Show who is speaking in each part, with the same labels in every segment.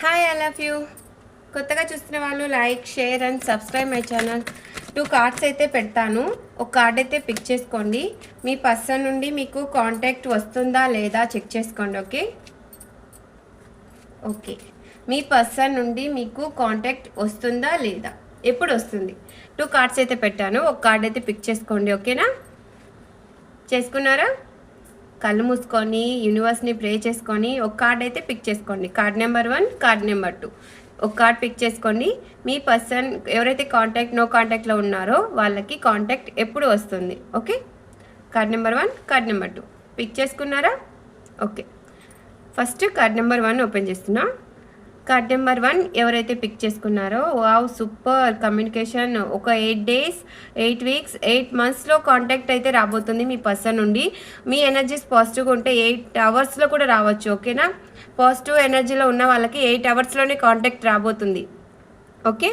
Speaker 1: Hi I love you. కొత్తగా చూస్తున్న వాళ్ళు like, share and subscribe my channel. 2 cards అయితే పెడతాను. ఒక కార్డ్ అయితే పిక్ చేసుకోండి. మీ పర్సన్ నుండి మీకు కాంటాక్ట్ వస్తుందా లేదా చెక్ చేసుకోండి. ఓకే ఓకే మీ పర్సన్ నుండి మీకు కాంటాక్ట్ వస్తుందా లేదా, ఎప్పుడు వస్తుంది? 2 కార్డ్స్ అయితే పెట్టాను. ఒక కార్డ్ అయితే పిక్ చేసుకోండి. ఓకేనా? చేసుకున్నారా? కళ్ళు మూసుకొని యూనివర్స్ని ప్రే చేసుకొని ఒక కార్డ్ అయితే పిక్ చేసుకోండి. Card number 1, card number 2. ఒక కార్డ్ పిక్ చేసుకోండి. మీ పర్సన్ ఎవరైతే నో కాంటాక్ట్లో ఉన్నారో వాళ్ళకి కాంటాక్ట్ ఎప్పుడు వస్తుంది? Okay, card number 1, card number 2 pick చేసుకున్నారా? Okay, first card number 1 open చేస్తున్నా. కార్డ్ నెంబర్ 1 ఎవరైతే పిక్ చేసుకున్నారో, వావ్ సూపర్ కమ్యూనికేషన్. ఒక 8 days, 8 weeks, 8 monthsలో కాంటాక్ట్ అయితే రాబోతుంది మీ పర్సన్ నుండి. మీ ఎనర్జీస్ పాజిటివ్గా ఉంటే 8 hours కూడా రావచ్చు. ఓకేనా? పాజిటివ్ ఎనర్జీలో ఉన్న వాళ్ళకి 8 hours కాంటాక్ట్ రాబోతుంది. ఓకే,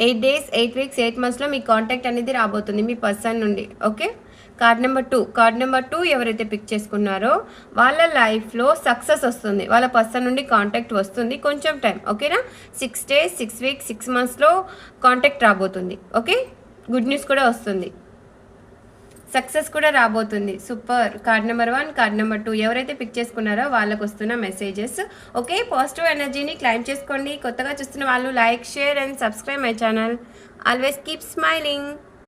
Speaker 1: 8 days, 8 weeks, 8 monthsలో మీ కాంటాక్ట్ అనేది రాబోతుంది మీ పర్సన్ నుండి. ఓకే, కార్డ్ నెంబర్ 2 ఎవరైతే పిక్ చేసుకున్నారో వాళ్ళ లైఫ్లో సక్సెస్ వస్తుంది. వాళ్ళ పర్సన్ నుండి కాంటాక్ట్ వస్తుంది, కొంచెం టైం. ఓకేనా? 6 days, 6 weeks, 6 monthsలో కాంటాక్ట్ రాబోతుంది. ఓకే, గుడ్ న్యూస్ కూడా వస్తుంది, సక్సెస్ కూడా రాబోతుంది. Super. Card number 1, card number 2 ఎవరైతే పిక్ చేసుకున్నారో వాళ్ళకు వస్తున్న మెసేజెస్. ఓకే, పాజిటివ్ ఎనర్జీని క్లైమ్ చేసుకోండి. కొత్తగా చూస్తున్న వాళ్ళు like, share and subscribe my channel. Always keep smiling.